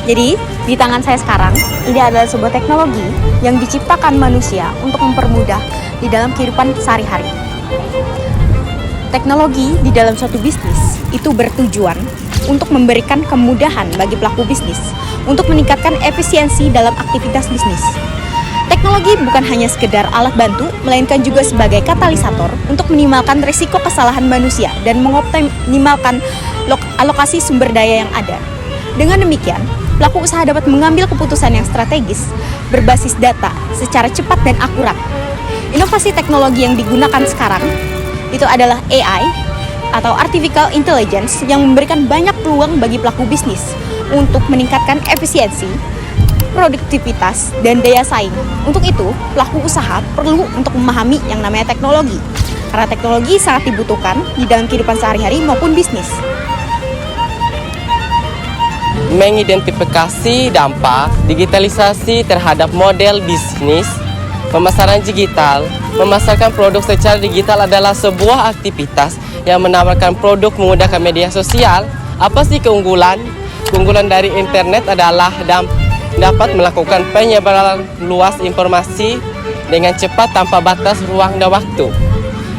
Jadi, di tangan saya sekarang, ini adalah sebuah teknologi yang diciptakan manusia untuk mempermudah di dalam kehidupan sehari-hari. Teknologi di dalam suatu bisnis itu bertujuan untuk memberikan kemudahan bagi pelaku bisnis untuk meningkatkan efisiensi dalam aktivitas bisnis. Teknologi bukan hanya sekedar alat bantu, melainkan juga sebagai katalisator untuk minimalkan risiko kesalahan manusia dan mengoptimalkan alokasi sumber daya yang ada. Dengan demikian, pelaku usaha dapat mengambil keputusan yang strategis berbasis data secara cepat dan akurat. Inovasi teknologi yang digunakan sekarang itu adalah AI atau Artificial Intelligence yang memberikan banyak peluang bagi pelaku bisnis untuk meningkatkan efisiensi, produktivitas, dan daya saing. Untuk itu, pelaku usaha perlu untuk memahami yang namanya teknologi, karena teknologi sangat dibutuhkan di dalam kehidupan sehari-hari maupun bisnis. Mengidentifikasi dampak digitalisasi terhadap model bisnis, pemasaran digital. Memasarkan produk secara digital adalah sebuah aktivitas yang menawarkan produk menggunakan media sosial. Apa sih keunggulan? Keunggulan dari internet adalah dapat melakukan penyebaran luas informasi dengan cepat tanpa batas ruang dan waktu.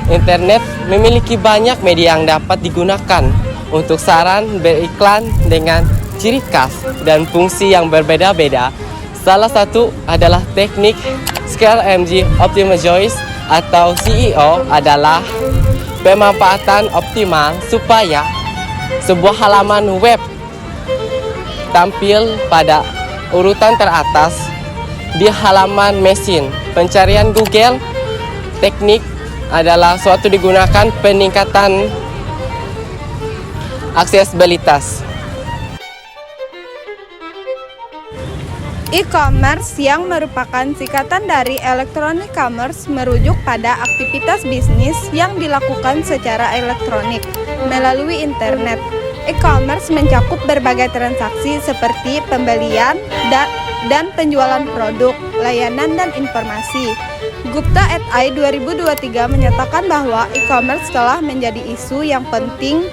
Internet memiliki banyak media yang dapat digunakan untuk saran beriklan dengan ciri khas dan fungsi yang berbeda-beda. Salah satu adalah teknik Scale MG Optimize atau CEO adalah pemanfaatan optimal supaya sebuah halaman web tampil pada urutan teratas di halaman mesin pencarian Google. Teknik adalah suatu digunakan peningkatan aksesibilitas. E-commerce yang merupakan singkatan dari electronic commerce merujuk pada aktivitas bisnis yang dilakukan secara elektronik melalui internet. E-commerce mencakup berbagai transaksi seperti pembelian dan penjualan produk, layanan, dan informasi. Gupta et al. 2023 menyatakan bahwa e-commerce telah menjadi isu yang penting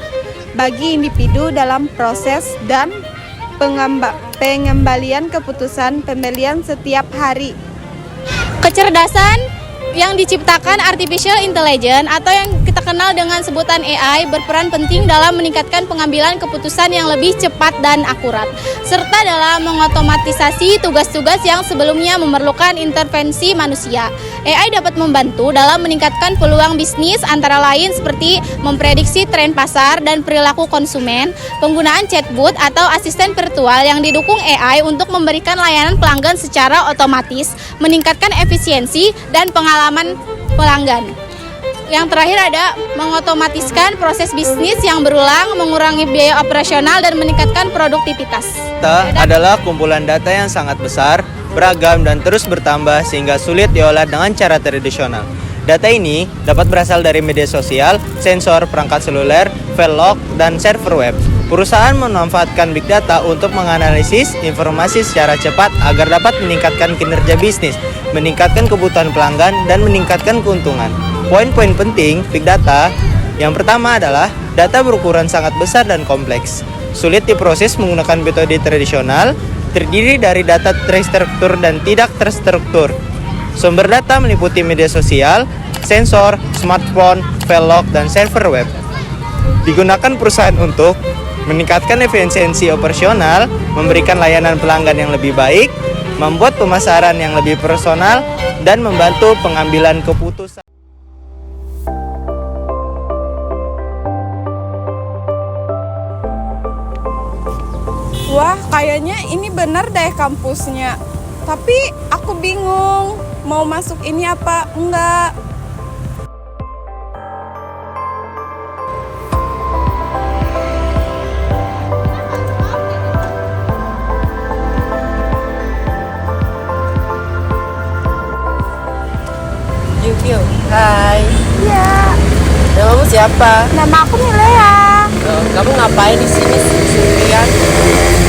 bagi individu dalam proses dan pengembalian keputusan pembelian setiap hari. Kecerdasan yang diciptakan Artificial Intelligence atau yang kita kenal dengan sebutan AI berperan penting dalam meningkatkan pengambilan keputusan yang lebih cepat dan akurat, serta dalam mengotomatisasi tugas-tugas yang sebelumnya memerlukan intervensi manusia. AI dapat membantu dalam meningkatkan peluang bisnis antara lain seperti memprediksi tren pasar dan perilaku konsumen, penggunaan chatbot atau asisten virtual yang didukung AI untuk memberikan layanan pelanggan secara otomatis, meningkatkan efisiensi dan pengalaman pelanggan. Yang terakhir ada mengotomatiskan proses bisnis yang berulang, mengurangi biaya operasional dan meningkatkan produktivitas. Data adalah kumpulan data yang sangat besar, beragam dan terus bertambah sehingga sulit diolah dengan cara tradisional. Data ini dapat berasal dari media sosial, sensor, perangkat seluler, file log, dan server web. Perusahaan memanfaatkan big data untuk menganalisis informasi secara cepat agar dapat meningkatkan kinerja bisnis, meningkatkan kebutuhan pelanggan, dan meningkatkan keuntungan. Poin-poin penting big data yang pertama adalah data berukuran sangat besar dan kompleks. Sulit diproses menggunakan metode tradisional, terdiri dari data terstruktur dan tidak terstruktur. Sumber data meliputi media sosial, sensor, smartphone, file log, dan server web. Digunakan perusahaan untuk meningkatkan efisiensi operasional, memberikan layanan pelanggan yang lebih baik, membuat pemasaran yang lebih personal, dan membantu pengambilan keputusan. Wah, kayaknya ini benar deh kampusnya. Tapi aku bingung mau masuk ini apa enggak. Yuk. Hai. Iya, Namamu siapa? nama aku Milea. Kamu ngapain di sini sendirian?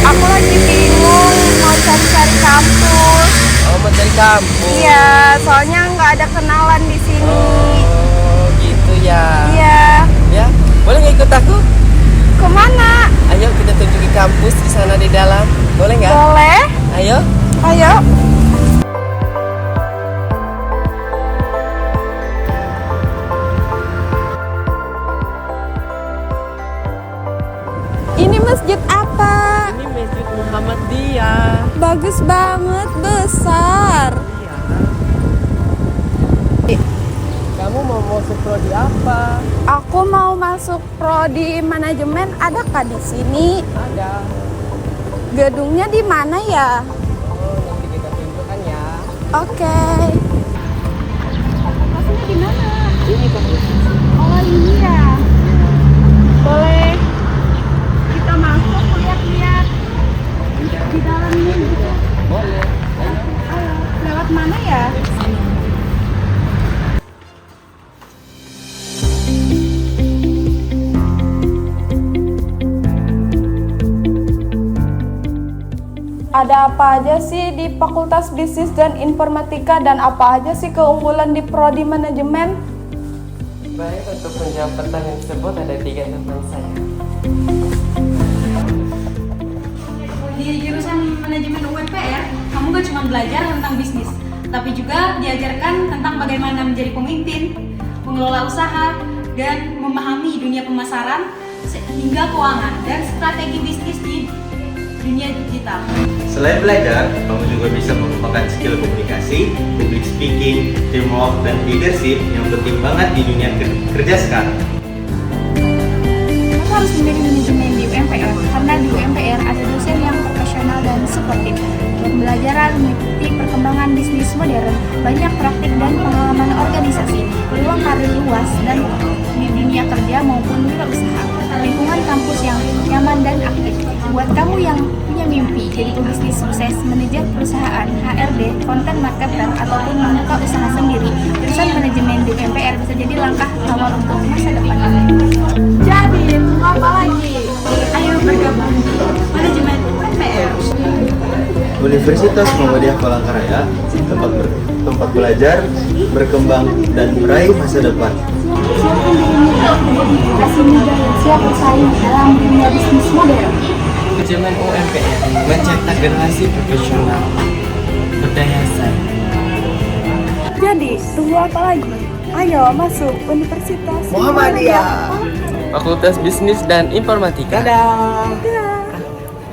Aku lagi bingung mau cari-cari kampus. Oh, mau cari kampus. Iya, soalnya nggak ada kenalan di sini. Oh, gitu ya. Iya, Ya, boleh nggak ikut aku? kemana? Ayo kita tunjuki kampus di sana di dalam. Boleh nggak? Ayo. Ayo. Ini masjid apa? Ini Masjid Muhammadiyah. Bagus banget, besar. Kamu mau masuk prodi apa? Aku mau masuk prodi manajemen, adakah di sini? Ada. Gedungnya di mana ya? Oh, nanti kita tunjukkan ya. Oke. Maksudnya di mana? Ini bagus. Oh ini ya. Boleh kita masuk lihat-lihat di dalamnya gitu. Boleh. Ayo, lewat mana ya? Ada apa aja sih di Fakultas Bisnis dan Informatika dan apa aja sih keunggulan di prodi manajemen? Baik, untuk menjawab pertanyaan tersebut ada 3 teman saya. Di jurusan manajemen UMPR, kamu gak cuma belajar tentang bisnis, tapi juga diajarkan tentang bagaimana menjadi pemimpin, mengelola usaha, dan memahami dunia pemasaran, hingga keuangan dan strategi bisnis di dunia digital. Selain belajar, kamu juga bisa mengembangkan skill komunikasi, public speaking, teamwork, dan leadership yang penting banget di dunia kerja sekarang. Kamu harus memilih manajemen di UMPR karena di UMPR ada dosen yang profesional dan suportif. Pembelajaran mengikuti perkembangan bisnis modern, banyak praktik dan pengalaman organisasi, peluang karir luas dan di dunia kerja maupun wirausaha. Lingkungan kampus yang nyaman dan aktif. Buat kamu yang punya mimpi jadi pebisnis sukses, manajer perusahaan, HRD, content marketer, ataupun membuka usaha sendiri, jurusan manajemen di UMPR bisa jadi langkah awal untuk masa depan. Jadi, tunggu apa lagi? Ayo bergabung di manajemen UMPR. Universitas Muhammadiyah Palangkaraya, tempat belajar, berkembang, dan meraih masa depan. Siapkan dirimu untuk menjadi generasi muda yang siap bersaing dalam dunia bisnis modern. Manajemen UMPR mencetak generasi profesional berdaya saing. Jadi, tunggu apa lagi? Ayo masuk Universitas Muhammadiyah. Fakultas Bisnis dan Informatika. Dadah. Dadah.